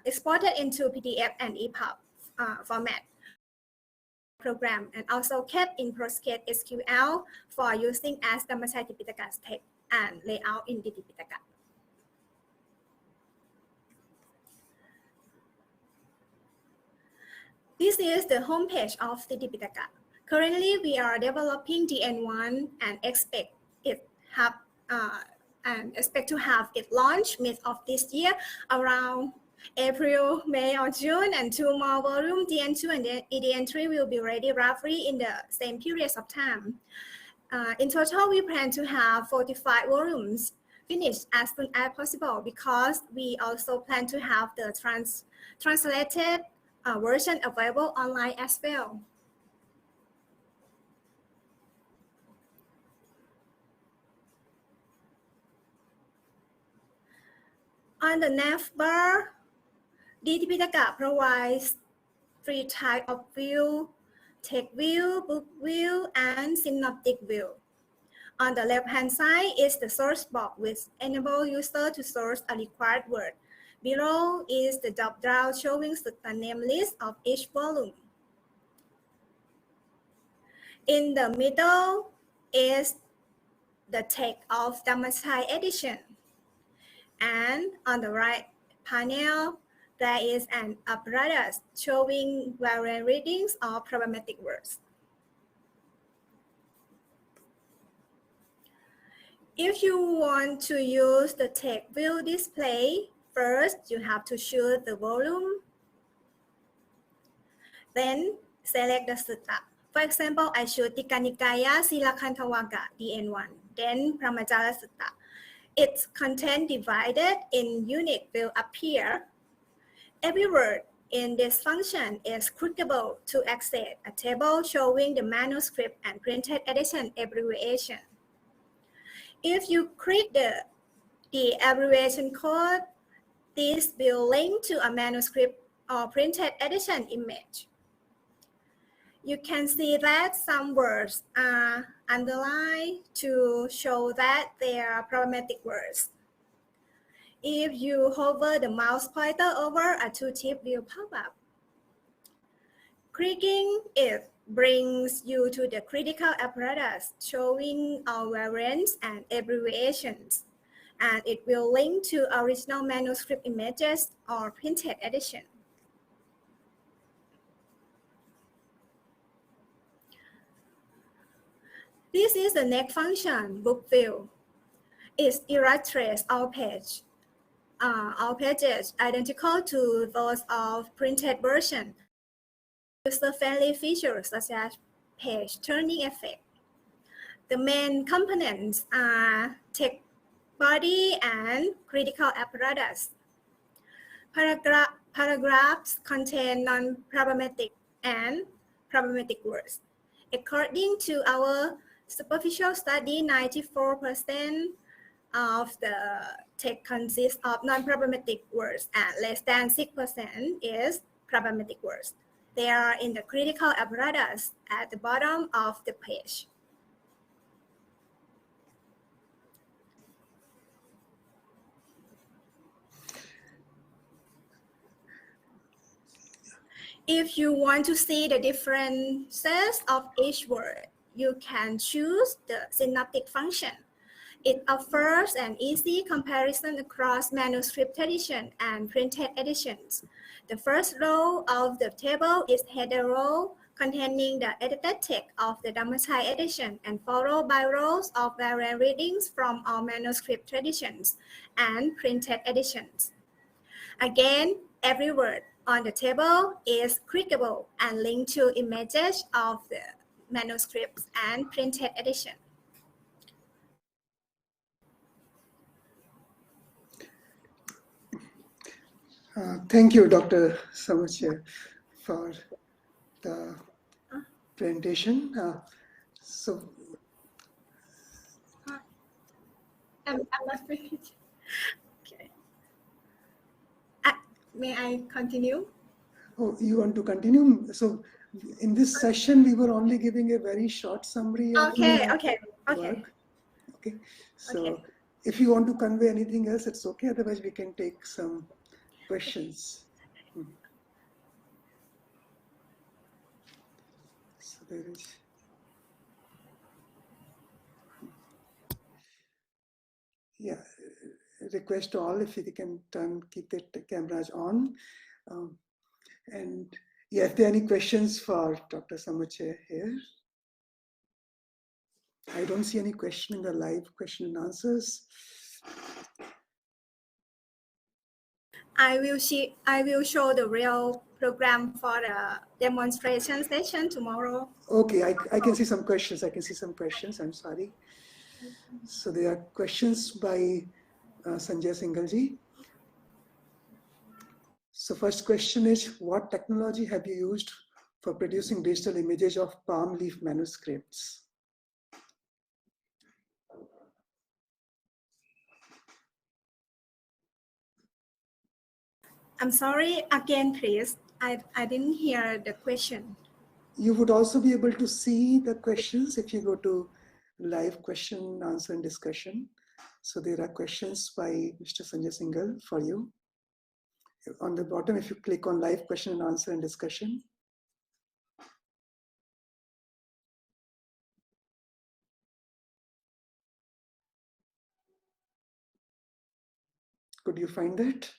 exported into PDF and EPUB format program, and also kept in Postgres SQL for using as Dhammasaya Tipitaka's text and layout in the Tipitaka. This is the homepage of the Tipitaka. Currently, we are developing DN1 and expect to have it launched mid of this year, around April, May, or June, and 2 more volumes, DN2 and DN3 will be ready roughly in the same periods of time. In total, we plan to have 45 volumes finished as soon as possible, because we also plan to have the translated version available online as well. On the navbar, the Tipitaka provides 3 types of view: text view, book view, and synoptic view. On the left-hand side is the source box, which enables users to source a required word. Below is the drop-down showing the name list of each volume. In the middle is the text of Dhammasaya edition. And on the right panel, there is an apparatus showing variant readings of problematic words. If you want to use the text view display, first you have to choose the volume. Then select the sutta. For example, I choose Tika Nikaya Silakantawaka DN1, then Brahmajala Sutta. Its content divided in unit will appear. Every word in this function is clickable to access a table showing the manuscript and printed edition abbreviation. If you click the abbreviation code, this will link to a manuscript or printed edition image. You can see that some words are underlined to show that they are problematic words. If you hover the mouse pointer over, a tooltip will pop up. Clicking it brings you to the critical apparatus showing all variants and abbreviations, and it will link to original manuscript images or printed edition. This is the next function, book view. It illustrates all pages identical to those of printed version. User-friendly features such as page turning effect. The main components are text body and critical apparatus. Paragraphs contain non-problematic and problematic words. According to our superficial study, 94% of the text consists of non-problematic words, and less than 6% is problematic words. They are in the critical apparatus at the bottom of the page. If you want to see the differences of each word, you can choose the synoptic function. It offers an easy comparison across manuscript edition and printed editions. The first row of the table is header row containing the edited text of the Dhammasaya edition, and followed by rows of variant readings from all manuscript traditions and printed editions. Again, every word on the table is clickable and linked to images of the manuscripts and printed edition. Thank you, Dr. Samachya, for the presentation. I'm not finished. Okay. May I continue? Oh, you want to continue? So, in this session, we were only giving a very short summary of work. Okay. So, if you want to convey anything else, it's okay. Otherwise, we can take some questions. So there is. Yeah, request to all if you can keep the cameras on. And yeah, if there are any questions for Dr. Samuche here. I don't see any question in the live question and answers. I will show the real program for the demonstration session tomorrow. Okay, I can see some questions. I'm sorry. So there are questions by Sanjay Singhal-ji. So first question is, what technology have you used for producing digital images of palm leaf manuscripts? I'm sorry, again, please. I didn't hear the question. You would also be able to see the questions if you go to live question, answer, and discussion. So there are questions by Mr. Sanjay Singhal for you. On the bottom, if you click on live question and answer and discussion. Could you find that?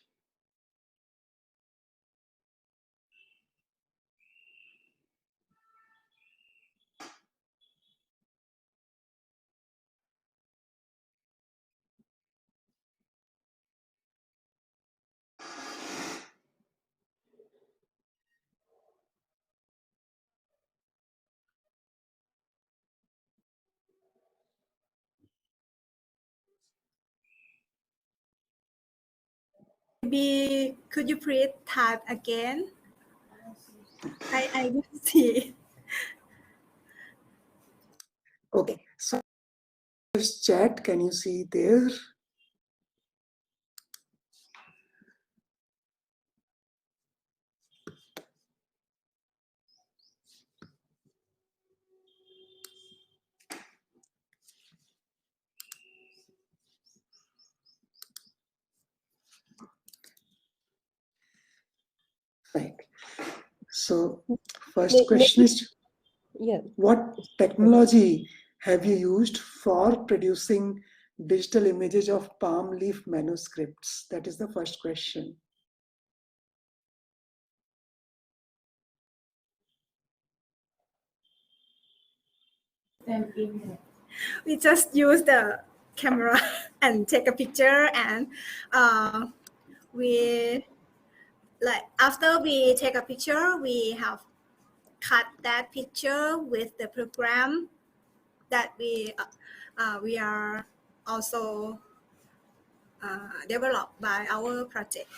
Maybe could you please type again? I didn't see. Okay, so this chat, can you see there? Right. So first question is, what technology have you used for producing digital images of palm leaf manuscripts? That is the first question. We just use the camera and take a picture, and we after we take a picture, we have cut that picture with the program that we are also developed by our project.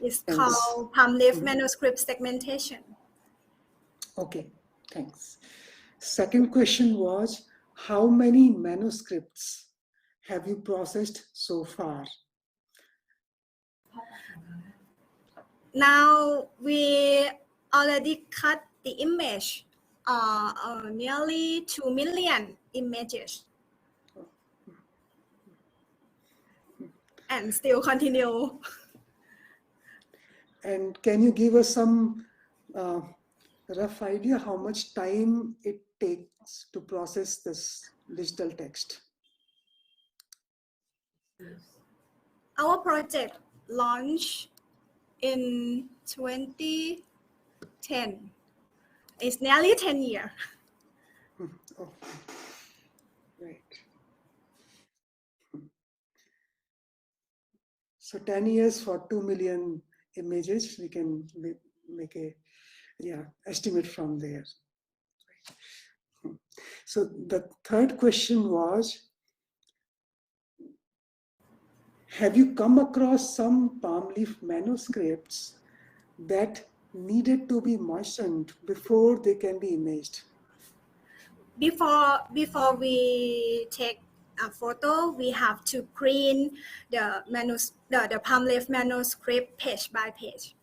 It's called palm leaf manuscript segmentation. Okay, thanks. Second question was, how many manuscripts have you processed so far? Now we already cut the image, nearly 2 million images, and still continue. And can you give us some rough idea how much time it takes to process this digital text? Our project launched in 2010. It's nearly 10 years. Oh, right. So 10 years for 2 million images, we can make a estimate from there. So the third question was, have you come across some palm leaf manuscripts that needed to be moistened before they can be imaged? Before we take a photo, we have to clean the palm leaf manuscript page by page,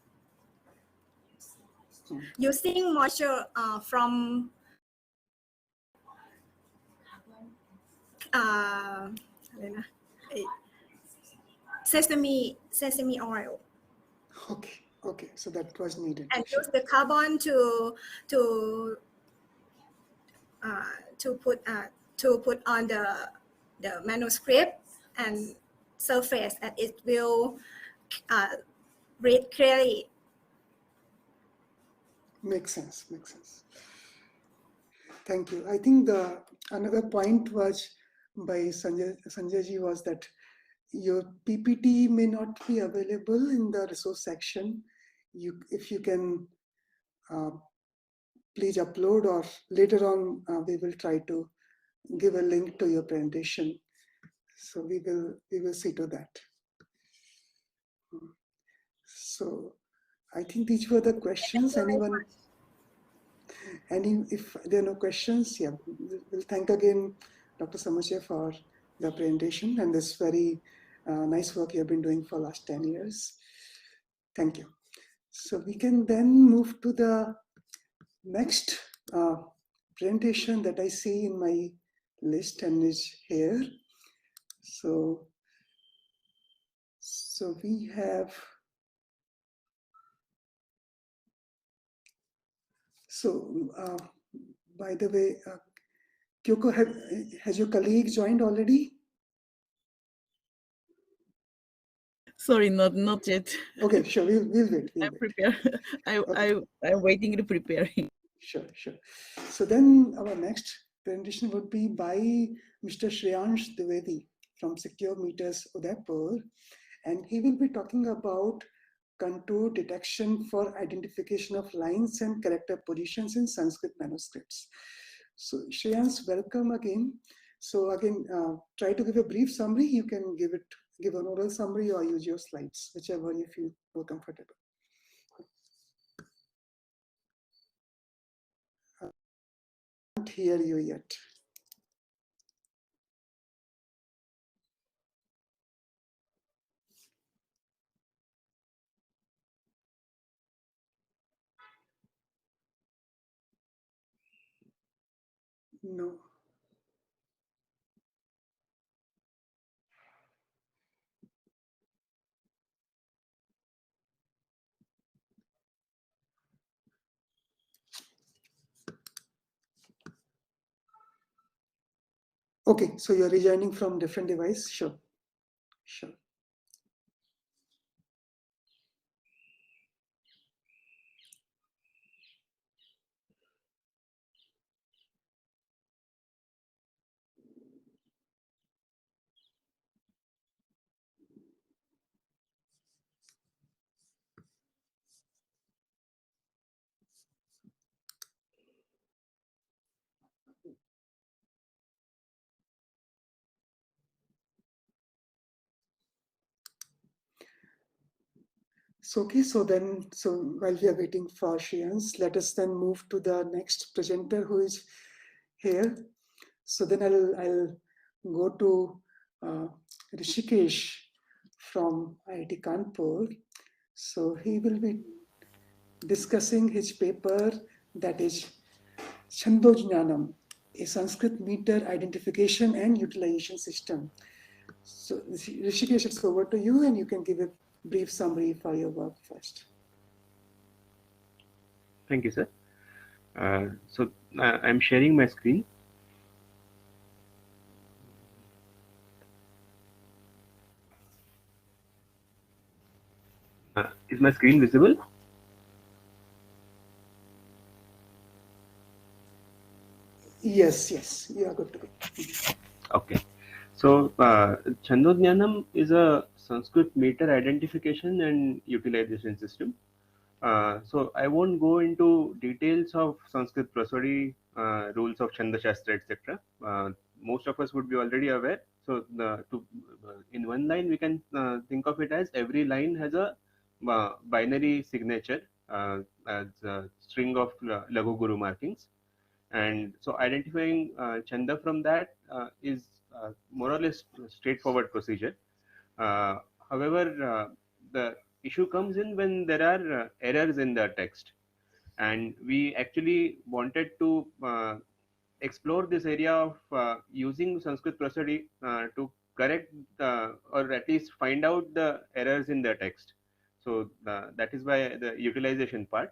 using moisture from sesame oil. Okay, okay, so that was needed. And Sure. use the carbon to put on the manuscript and surface, and it will read clearly. Makes sense, makes sense. Thank you. I think another point was by Sanjay ji was that your PPT may not be available in the resource section. If you can please upload, or later on we will try to give a link to your presentation. So we will see to that. So I think these were the questions. Anyone? If there are no questions, yeah, we'll thank again Dr. Samuche for the presentation and this very nice work you have been doing for last 10 years. Thank you. So we can then move to the next presentation that I see in my list and is here. So we have, by the way, Kyoko, has your colleague joined already? Sorry, not yet. Okay, sure. We'll wait. I'm prepared. I'm waiting to prepare. Sure. So then our next presentation would be by Mr. Shreyansh Dwivedi from Secure Meters Udaipur, and he will be talking about contour detection for identification of lines and character positions in Sanskrit manuscripts. So Shreyansh, welcome again. So again, try to give a brief summary. You can give an oral summary or use your slides, whichever you feel more comfortable. I can't hear you yet. No. Okay, so you're rejoining from different device? Sure. So, okay, so while we are waiting for Shreyansh, let us then move to the next presenter who is here. So then I'll go to Rishikesh from IIT Kanpur. So he will be discussing his paper, that is Chandojnanam, a Sanskrit meter identification and utilization system. So Rishikesh, it's over to you, and you can give a brief summary for your work first. Thank you, sir. I'm sharing my screen. Is my screen visible? Yes, you are good to go. Okay. So Chandojnanam is a Sanskrit meter identification and utilization system. So I won't go into details of Sanskrit prosody, rules of Chanda Shastra, etc. Most of us would be already aware. So in one line, we can think of it as every line has a binary signature as a string of Lagu Guru markings. And so identifying Chanda from that is more or less straightforward procedure. However, the issue comes in when there are errors in the text, and we actually wanted to explore this area of using Sanskrit prosody to correct or at least find out the errors in the text. So that is why the utilization part,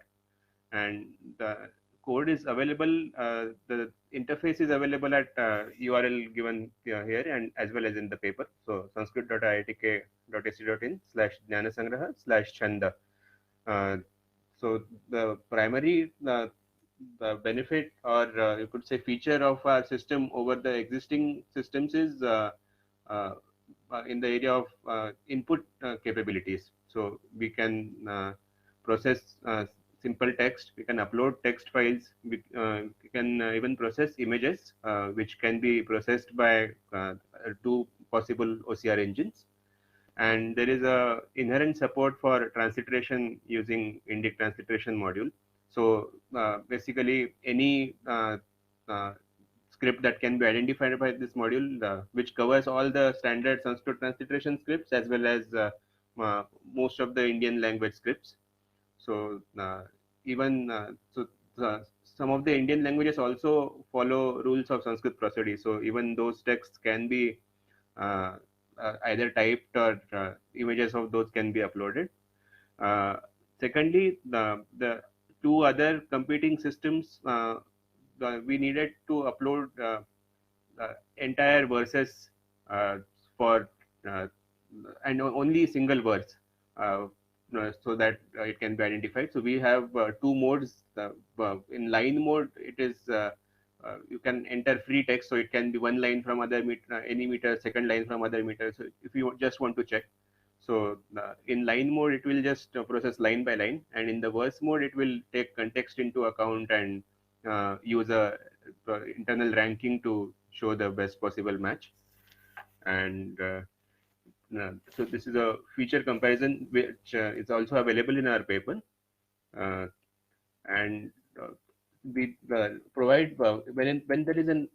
and the code is available. The interface is available at URL given here and as well as in the paper. So sanskrit.iitk.ac.in/jnanasangraha/chanda. Uh, so the primary the benefit, or you could say feature of our system over the existing systems is uh, in the area of input capabilities. So we can process simple text, we can upload text files, we can even process images, which can be processed by two possible OCR engines. And there is a inherent support for transliteration using Indic transliteration module. So basically any script that can be identified by this module, which covers all the standard Sanskrit transliteration scripts as well as most of the Indian language scripts. So even some of the Indian languages also follow rules of Sanskrit prosody. So even those texts can be uh, either typed or images of those can be uploaded. Uh, Secondly, the two other competing systems, we needed to upload entire verses for uh, and only single verse, so that it can be identified. So we have two modes. In line mode, it is you can enter free text, so it can be one line from other meter, any meter, second line from other meter. So if you just want to check, so in line mode, it will just process line by line, and in the verse mode, it will take context into account and use a internal ranking to show the best possible match. And so this is a feature comparison which is also available in our paper. Uh, and we provide when there is an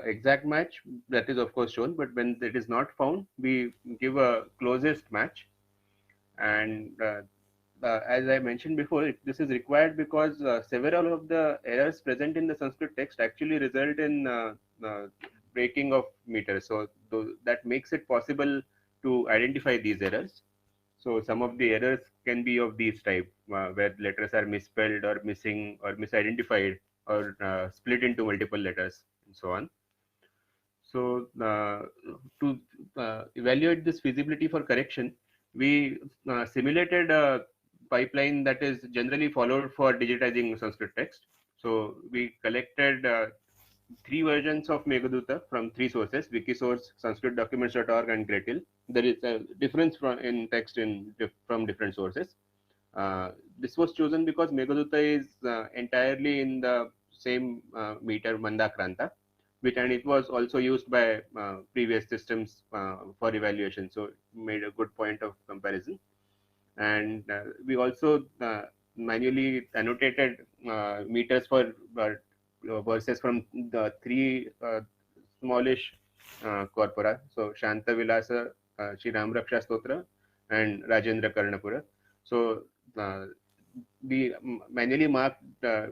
exact match, that is of course shown, but when it is not found, we give a closest match. And as I mentioned before, this is required because several of the errors present in the Sanskrit text actually result in breaking of meters. So that makes it possible to identify these errors. So some of the errors can be of these type, where letters are misspelled or missing or misidentified or split into multiple letters and so on. So to evaluate this feasibility for correction, we simulated a pipeline that is generally followed for digitizing Sanskrit text. So we collected three versions of Meghaduta from three sources: Wikisource, SanskritDocuments.org, and Gretel. There is a difference in text from different sources. This was chosen because Meghaduta is entirely in the same meter Mandakranta, and it was also used by previous systems for evaluation. So it made a good point of comparison. And we also manually annotated meters for verses from the three smallish corpora. So Shanta Vilasa, Shri Ramraksha Stotra, and Rajendra Karnapura. So we manually marked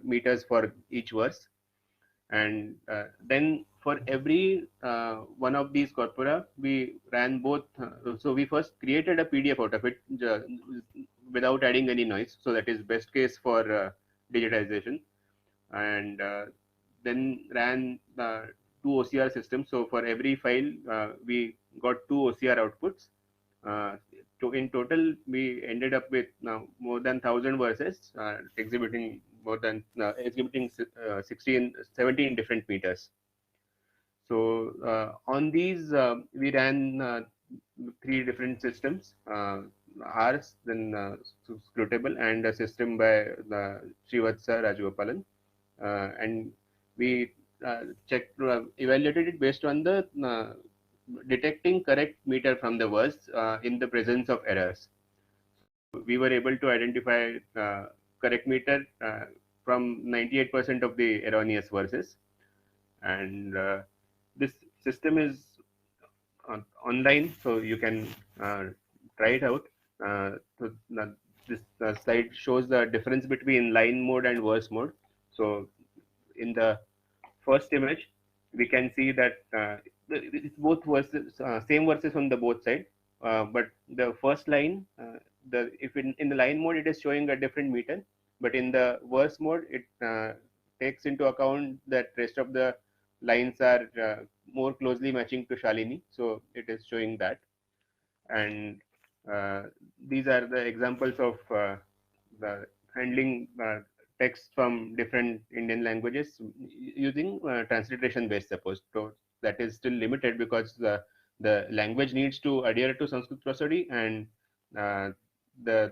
meters for each verse, and then for every one of these corpora, we ran both. So we first created a PDF out of it without adding any noise. So that is best case for digitization, and then ran two OCR systems. So for every file, we got two OCR outputs. So in total, we ended up with more than 1,000 verses exhibiting more than 17 different meters. So on these, we ran three different systems: ours, then Scrutable, and a system by Srivatsa Rajagopalan, and we evaluated it based on the detecting correct meter from the verse in the presence of errors. We were able to identify correct meter from 98% of the erroneous verses, and this system is online, so you can try it out. So this slide shows the difference between line mode and verse mode. So in the first image, we can see that it's both verses, same verses on the both side, but the first line, if in the line mode it is showing a different meter, but in the verse mode it takes into account that rest of the lines are more closely matching to Shalini, so it is showing that. And these are the examples of the handling text from different Indian languages using transliteration based support. So that is still limited because the language needs to adhere to Sanskrit prosody, and the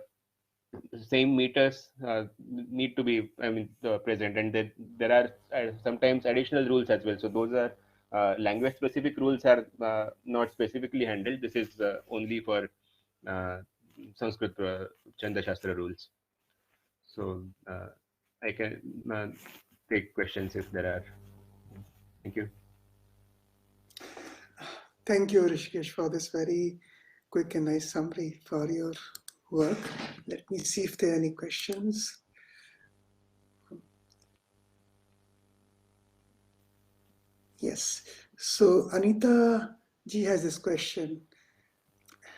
same meters need to be, present, and there are sometimes additional rules as well. So those are language specific rules are not specifically handled. This is only for uh, Sanskrit Chanda Shastra rules. So I can take questions if there are. Thank you. Thank you, Rishikesh, for this very quick and nice summary for your work. Let me see if there are any questions. Yes. So Anita ji has this question.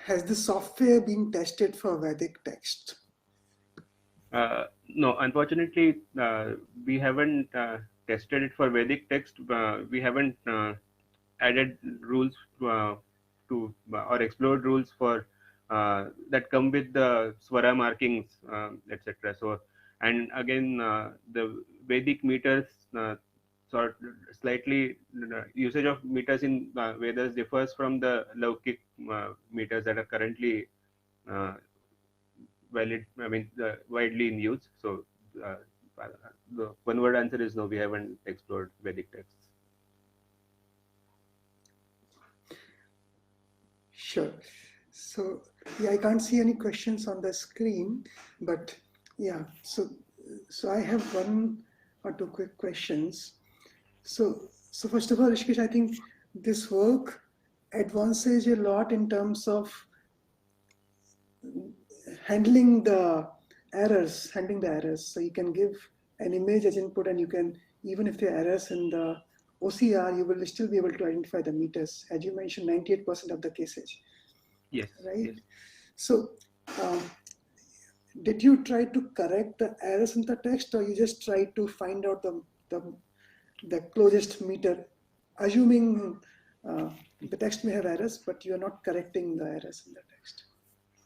Has the software been tested for Vedic text? No, unfortunately, we haven't tested it for Vedic text. We haven't added rules to or explored rules for that come with the swara markings, etc. So, and again, the Vedic meters sort slightly usage of meters in Vedas differs from the Laukik meters that are currently widely in use. So the one word answer is no, we haven't explored Vedic texts. Sure. So yeah, I can't see any questions on the screen, but yeah, so I have one or two quick questions. So first of all, Rishikesh, I think this work advances a lot in terms of handling the errors. So you can give an image as input, and you can, even if there are errors in the OCR, you will still be able to identify the meters. As you mentioned, 98% of the cases. Yes. Right. Yes. So, did you try to correct the errors in the text, or you just try to find out the closest meter, assuming the text may have errors, but you are not correcting the errors in the text?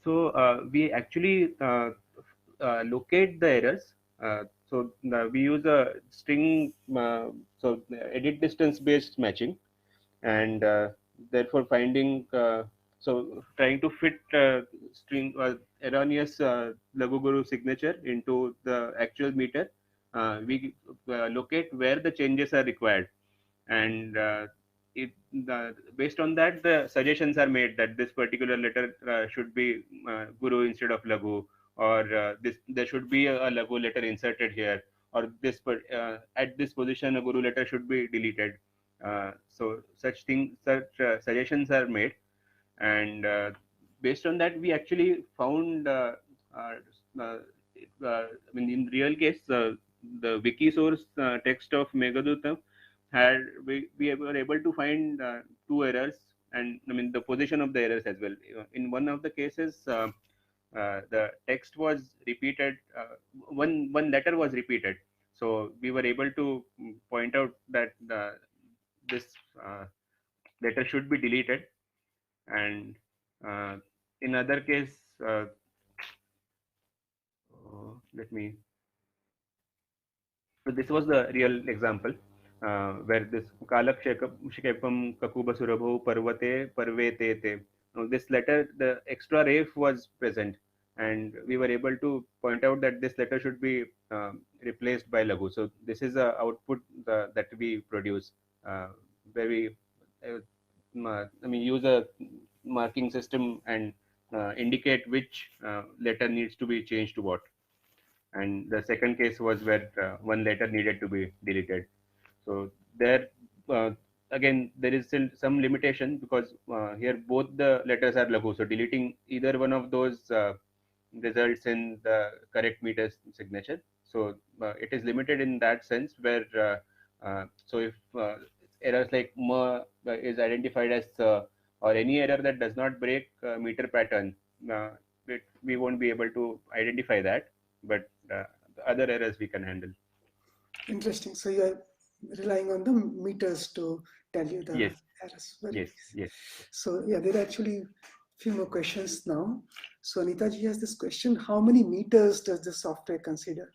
So we actually locate the errors. So we use a string, so edit distance based matching, and therefore finding, so trying to fit string erroneous Lagu Guru signature into the actual meter. We locate where the changes are required, and based on that the suggestions are made that this particular letter should be Guru instead of Lagu, or this there should be a Lagu letter inserted here, or this at this position a Guru letter should be deleted. So such suggestions are made, and based on that we actually found in real case the wiki source text of Meghadutam had we were able to find two errors, and the position of the errors as well. In one of the cases the text was repeated, one letter was repeated, so we were able to point out that this letter should be deleted, and in other case let me so this was the real example where this Kalak Shikepam Kakuba Surabhu Parvate Parvete te. Now this letter, the extra ref was present, and we were able to point out that this letter should be replaced by Lagu. So this is a output that we produce where we use a marking system and indicate which letter needs to be changed to what. And the second case was where one letter needed to be deleted. So there again there is still some limitation because here both the letters are Lagu. So deleting either one of those results in the correct meter signature. So it is limited in that sense where so if errors like ma is identified as or any error that does not break meter pattern, we won't be able to identify that, but the other errors we can handle. Interesting. So you are relying on the meters to tell you the Yes. errors. Very Yes, nice. yes. So yeah, there are actually a few more questions now. So Anita ji has this question: how many meters does the software consider?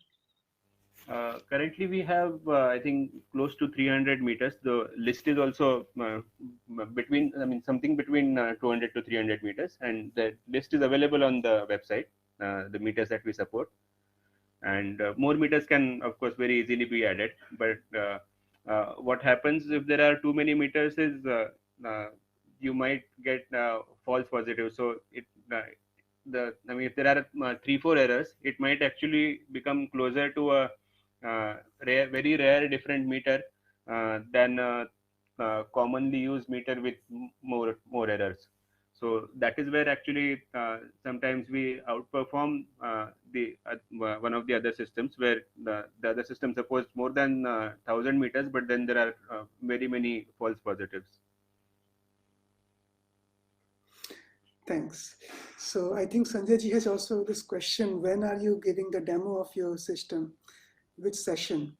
Currently, we have, I think, close to 300 meters. The list is also between, I mean, something between 200 to 300 meters, and the list is available on the website, the meters that we support. And more meters can, of course, very easily be added. But what happens if there are too many meters is you might get false positives. So I mean, if there are 3-4 errors, it might actually become closer to a very rare different meter than commonly used meter with more errors. So that is where actually sometimes we outperform the one of the other systems, where the other system supports more than 1,000 meters, but then there are very many false positives. Thanks. So I think Sanjay ji has also this question: when are you giving the demo of your system? Which session?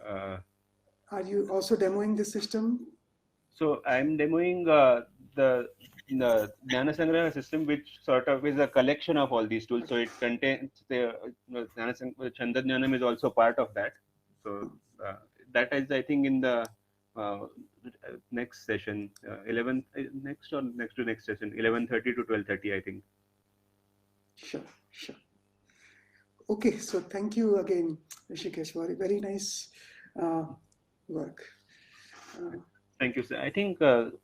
Are you also demoing the system? So I'm demoing the Jnanasangraha system, which sort of is a collection of all these tools. So it contains the Chandajnanam is also part of that. So that is, I think, in the next session, 11 next or next to next session, 11:30 to 12:30, I think. Sure, sure. Okay, so thank you again, Rishikesh, for a very nice work. Thank you, sir. I think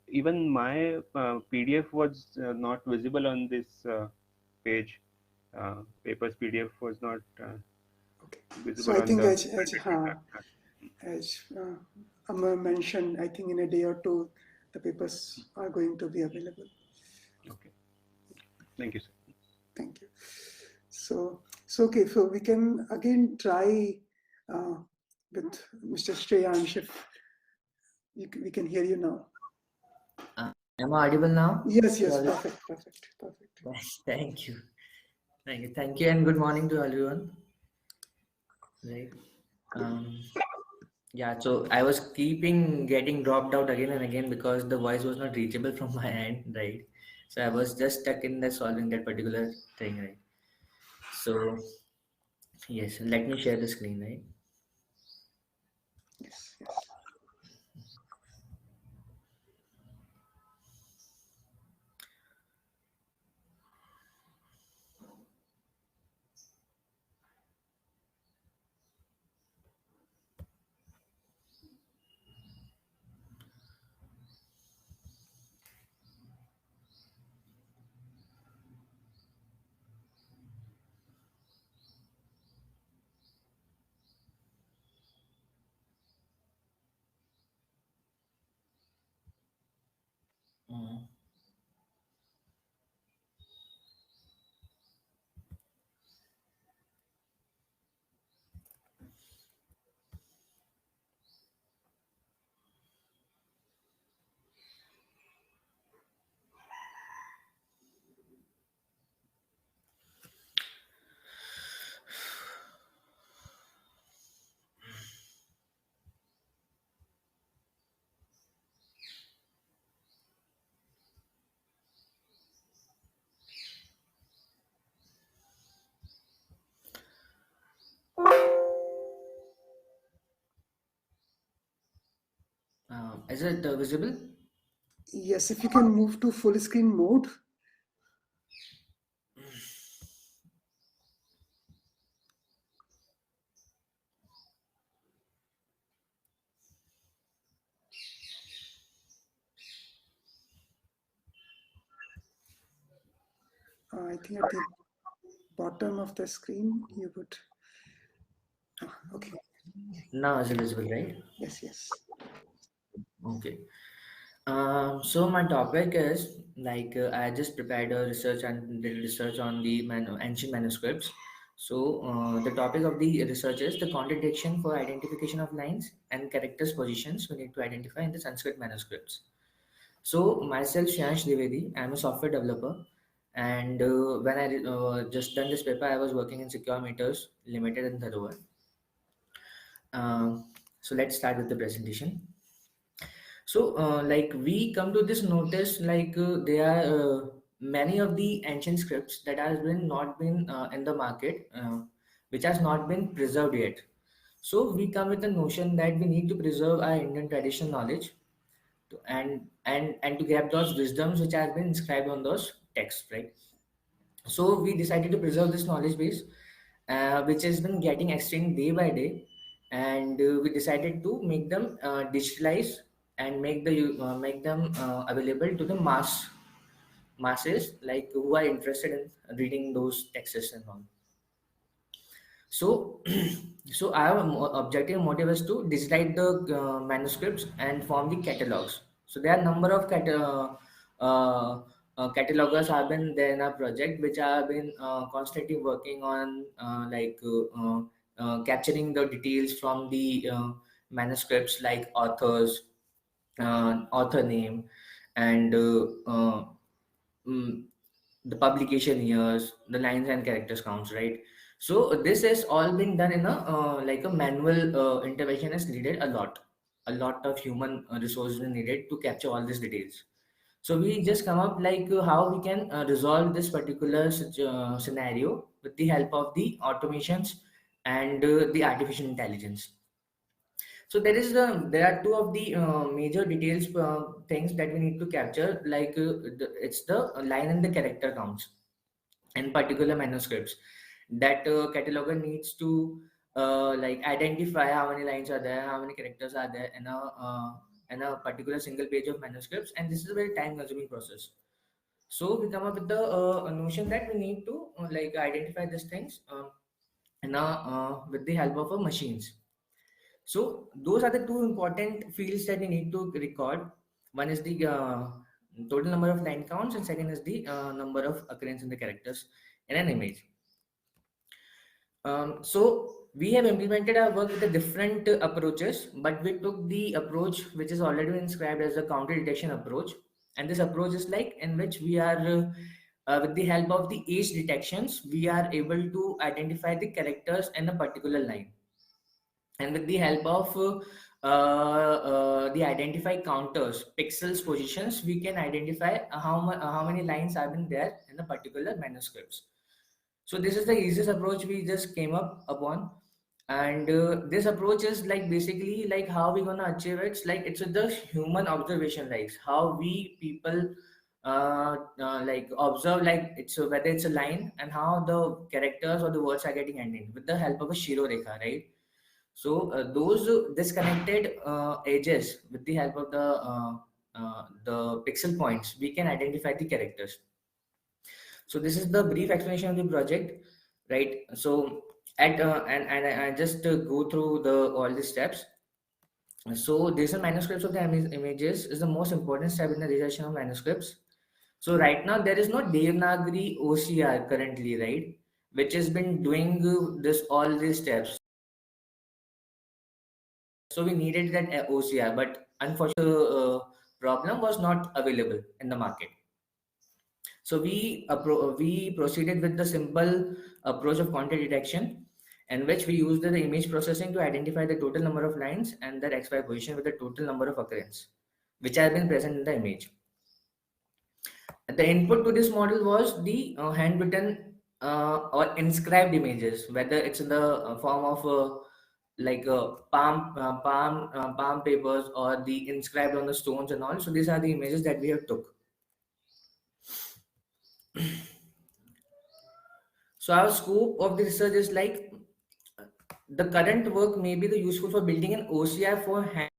even my PDF was not visible on this page. Paper's PDF was not Okay. visible So I on think the. as Amar mentioned, I think in a day or two, the papers are going to be available. Okay. Thank you, sir. Thank you. So okay, so we can again try with Mr. Shreyansh if we can hear you now. Am I audible now? Yes, yes, Sorry. perfect. Thank you. Thank you, and good morning to everyone. Right. Yeah, so I was getting dropped out again and again because the voice was not reachable from my end, right? So I was just stuck in the solving that particular thing, right? So yes, let me share the screen, right? Yes. Mm. Is it visible? Yes, if you can move to full screen mode. I think at the bottom of the screen you would. Okay. Now is it visible, right? Yes. Okay. So my topic is I just prepared a research and did research on the ancient manuscripts, So the topic of the research is the contradiction for identification of lines and characters positions we need to identify in the Sanskrit manuscripts. So myself, Shyash Dwivedi, I'm a software developer, and when I just done this paper, I was working in Secure Meters Limited in Dharuvar. So let's start with the presentation. So like we come to this notice, like there are many of the ancient scripts that has been not been in the market, which has not been preserved yet. So we come with the notion that we need to preserve our Indian traditional knowledge and to grab those wisdoms which have been inscribed on those texts, right? So we decided to preserve this knowledge base, which has been getting extinct day by day, and we decided to make them digitalize and make them available to the masses, like who are interested in reading those texts and all. So, so our objective motive is to digitize the manuscripts and form the catalogs. So there are number of catalogers have been there in our project, which have been constantly working on capturing the details from the manuscripts, like authors, author name, and mm, the publication years, the lines and characters counts, right? So this has all been done in a like a manual intervention is needed a lot of human resources are needed to capture all these details. So we just come up like how we can resolve this particular scenario with the help of the automations and the artificial intelligence. So there are two of the major details things that we need to capture, like it's the line and the character counts in particular manuscripts. That cataloger needs to like identify how many lines are there, how many characters are there in a particular single page of manuscripts, and this is a very time consuming process. So we come up with the notion that we need to like identify these things with the help of machines. So those are the two important fields that we need to record. One is the total number of line counts, and second is the number of occurrence in the characters in an image. So we have implemented our work with the different approaches, but we took the approach which is already been described as the counter detection approach. And this approach is like in which we are with the help of the age detections, we are able to identify the characters in a particular line, and with the help of the identify counters pixels positions, we can identify how many lines have been there in a particular manuscripts. So this is the easiest approach we just came up upon, and this approach is like basically like how we gonna achieve it. It's like it's the human observation, like how we people like observe, like it's whether it's a line and how the characters or the words are getting ending with the help of a shiro rekha, right? So those disconnected edges, with the help of the pixel points, we can identify the characters. So this is the brief explanation of the project, right? So at and I just go through the all the steps. So digital manuscripts of the images is the most important step in the research of manuscripts. So right now there is no Devanagari OCR currently, right? Which has been doing this all these steps. So we needed that OCR, but unfortunately, problem was not available in the market. So we proceeded with the simple approach of content detection, in which we used the image processing to identify the total number of lines and their XY position with the total number of occurrence, which have been present in the image. The input to this model was the handwritten or inscribed images, whether it's in the form of like palm papers or the inscribed on the stones and all. So these are the images that we have took. So our scope of the research is like the current work may be the useful for building an OCR for hand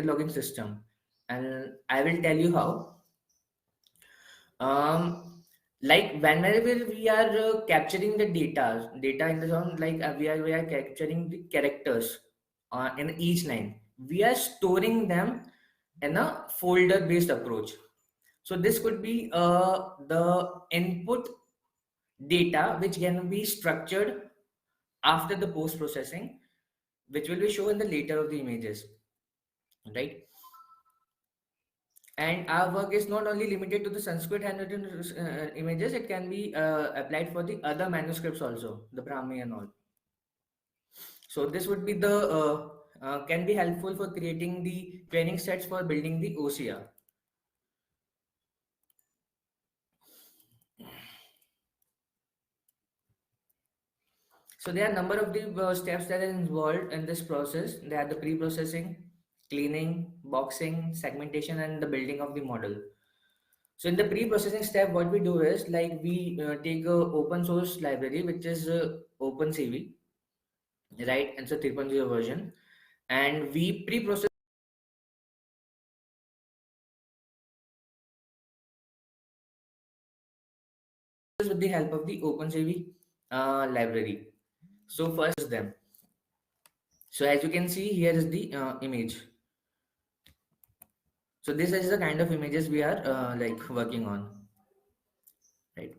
logging system, and I will tell you how. Like whenever we are capturing the data in the zone, like we are capturing the characters in each line, we are storing them in a folder based approach. So this could be the input data which can be structured after the post processing, which will be shown in the later of the images, right? And our work is not only limited to the Sanskrit handwritten images, it can be applied for the other manuscripts also, the Brahmi and all. So this would be the can be helpful for creating the training sets for building the OCR. So there are a number of the steps that are involved in this process. They are the pre-processing, cleaning, boxing, segmentation, and the building of the model. So in the pre-processing step, what we do is like we take a open source library, which is OpenCV, right? It's a 3.0 version, and we pre-process with the help of the OpenCV library. So first is them. So as you can see, here is the image. So this is the kind of images we are like working on, right?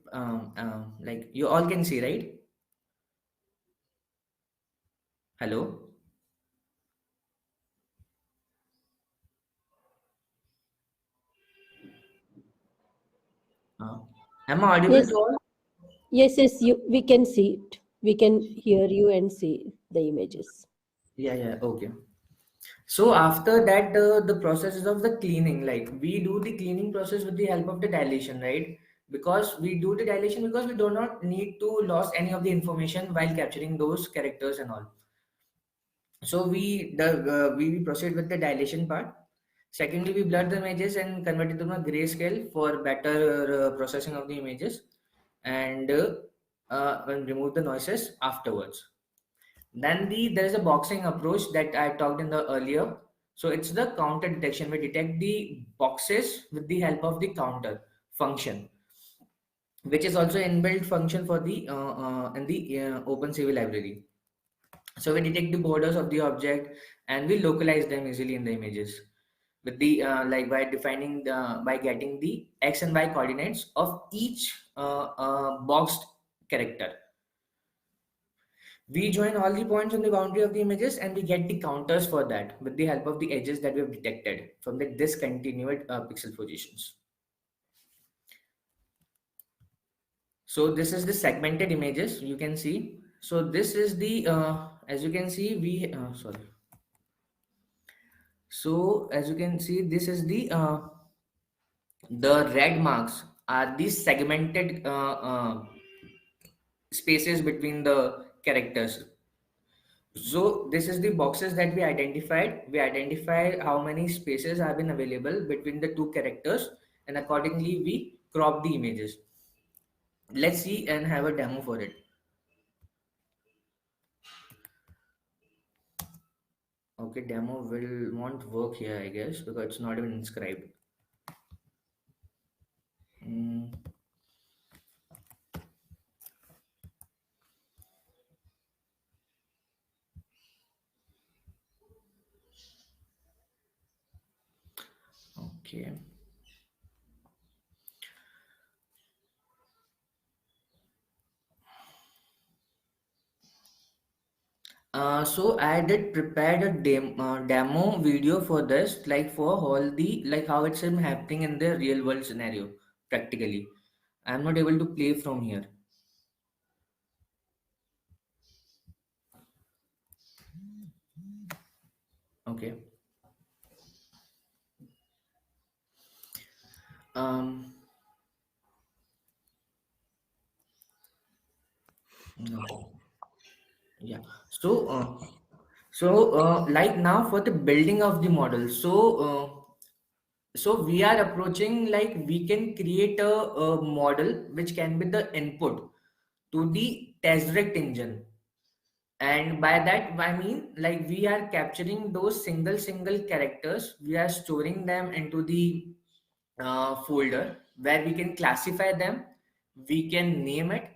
Like you all can see, right? Hello. Uh, am I audible Yes, to all? yes, we can see it. We can hear you and see the images. Yeah, okay. So after that, the process is of the cleaning. Like we do the cleaning process with the help of the dilation, right? Because we do the dilation because we do not need to lose any of the information while capturing those characters and all. So we proceed with the dilation part. Secondly, we blur the images and convert it to a grayscale for better processing of the images, and remove the noises afterwards. Then there is a boxing approach that I talked in the earlier. So it's the counter detection. We detect the boxes with the help of the counter function, which is also inbuilt function for the in the OpenCV library. So we detect the borders of the object and we localize them easily in the images with the like by defining the by getting the x and y coordinates of each boxed character. We join all the points on the boundary of the images and we get the counters for that with the help of the edges that we have detected from the discontinued pixel positions. So this is the segmented images you can see. So this is the as you can see we sorry. So as you can see, this is the red marks are the segmented spaces between the characters. So this is the boxes that we identified. We identify how many spaces have been available between the two characters, and accordingly we crop the images. Let's see and have a demo for it. Okay, demo won't work here, I guess, because it's not even inscribed. Mm, okay. So I did prepared a demo video for this, like for all the like how it's happening in the real world scenario practically. I'm not able to play from here. Okay. Um. No. Yeah. So like now for the building of the model. So we are approaching like we can create a model which can be the input to the test direct engine, and by that I mean like we are capturing those single characters, we are storing them into the folder where we can classify them, we can name it,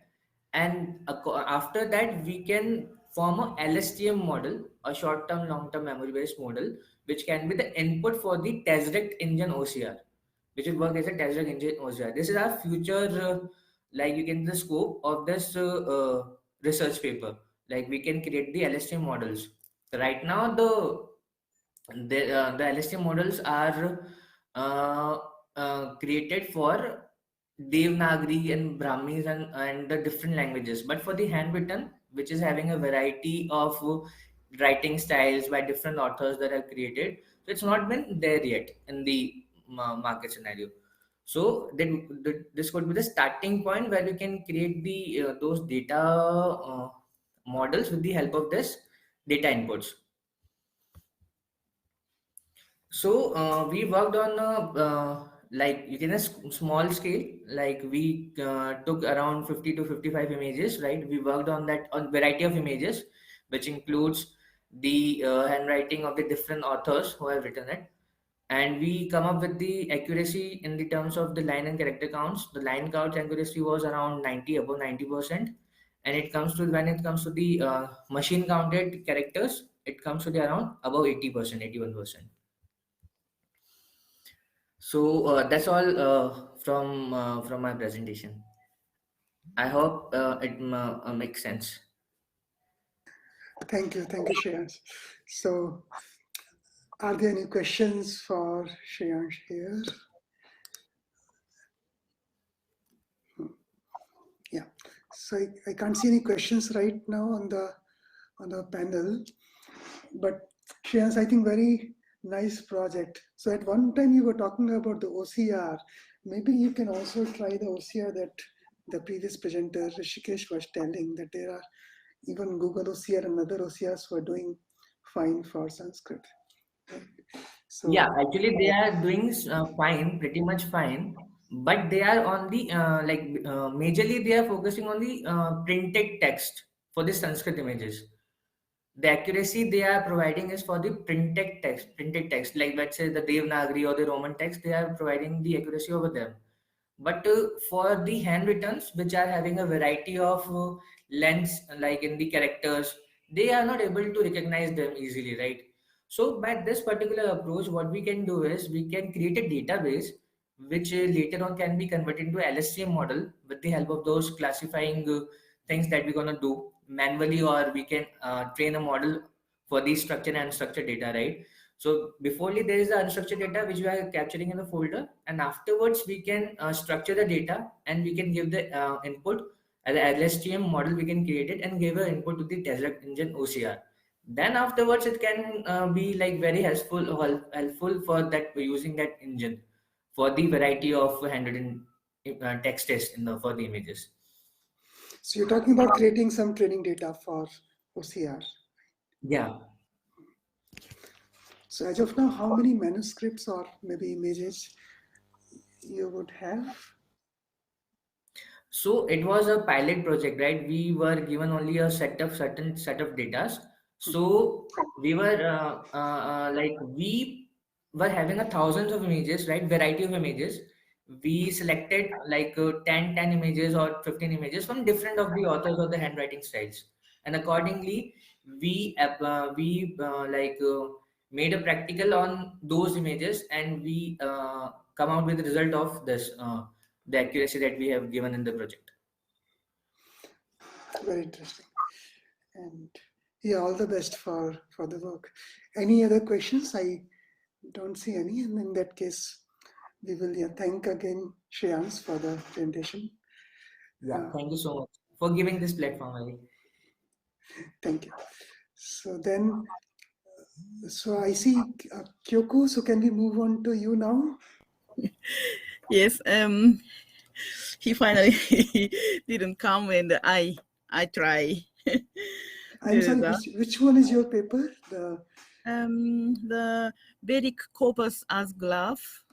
and after that we can form a LSTM model, a short term long term memory based model, which can be the input for the test direct engine OCR, which will work as a test direct engine OCR. This is our future like you can the scope of this research paper, like we can create the LSTM models. Right now the LSTM models are uh, created for Devanagari and Brahmis and the different languages. But for the handwritten, which is having a variety of writing styles by different authors that are created, so it's not been there yet in the market scenario. So then this could be the starting point where we can create the those data models with the help of this data inputs. So we worked on like you can a small scale, like we took around 50 to 55 images, right? We worked on that on variety of images, which includes the handwriting of the different authors who have written it, and we come up with the accuracy in the terms of the line and character counts. The line count accuracy was around 90, above 90%, and it comes to when it comes to the machine counted characters, it comes to the around above 80%, 81%. So that's all from my presentation. I hope it makes sense. Thank you, Shreyansh. So, are there any questions for Shreyansh here? Yeah, so I can't see any questions right now on the panel, but Shreyansh, I think very nice project. So at one time you were talking about the OCR. Maybe you can also try the OCR that the previous presenter Rishikesh was telling, that there are even Google OCR and other OCRs who are doing fine for Sanskrit. So Yeah, actually they are doing fine, pretty much fine, but they are on the majorly they are focusing on the printed text for the Sanskrit images. The accuracy they are providing is for the printed text, like let's say the Devanagari or the Roman text, they are providing the accuracy over there. But for the handwrittens, which are having a variety of lengths, like in the characters, they are not able to recognize them easily, right? So by this particular approach, what we can do is we can create a database which later on can be converted into LSTM model with the help of those classifying things that we're gonna do manually, or we can train a model for the structured and unstructured data, right? So beforely there is the unstructured data which we are capturing in the folder, and afterwards we can structure the data and we can give the input as a LSTM model. We can create it and give an input to the Tesseract engine OCR. Then afterwards it can be like very helpful for that using that engine for the variety of handwritten text test in the for the images. So you're talking about creating some training data for OCR. Yeah. So as of now, how many manuscripts or maybe images you would have? So it was a pilot project, right? We were given only a certain set of data. So we were we were having a thousands of images, right? Variety of images. We selected like 10 images or 15 images from different of the authors or the handwriting styles, and accordingly we made a practical on those images, and we come out with the result of this. The accuracy that we have given in the project. Very interesting. And yeah, all the best for the work. Any other questions? I don't see any. And in that case, we will thank again Shreyansh for the presentation. Yeah, thank you so much for giving this platform, Ali. Thank you. So then, so I see Kyoku. So can we move on to you now? Yes, he finally didn't come, and I try. I'm sorry, which one is your paper? The Vedic corpus as graph.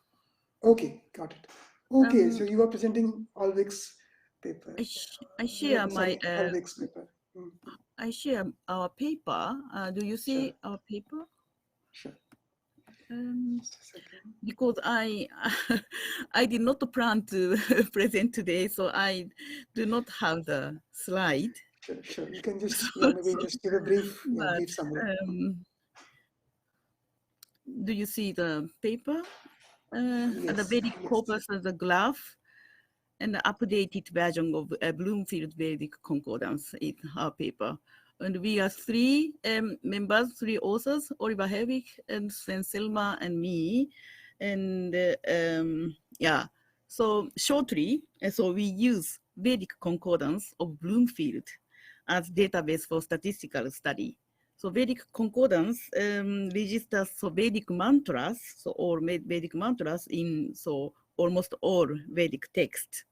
Okay, got it. Okay, so you are presenting Alvik's paper. I share my Alvik's paper. I share our paper. Do you see our paper? Sure. Just a second. Because I I did not plan to present today, so I do not have the slide. Sure. You can just maybe just give a brief summary. Do you see the paper? Yes, the Vedic corpus as a graph. and the updated version of Bloomfield Vedic Concordance in her paper. And we are three members, three authors, Oliver Herwig and Sven Selma and me. And yeah, so shortly, so we use Vedic Concordance of Bloomfield as database for statistical study. So Vedic Concordance registers so Vedic mantras, so all Vedic mantras in so almost all Vedic texts.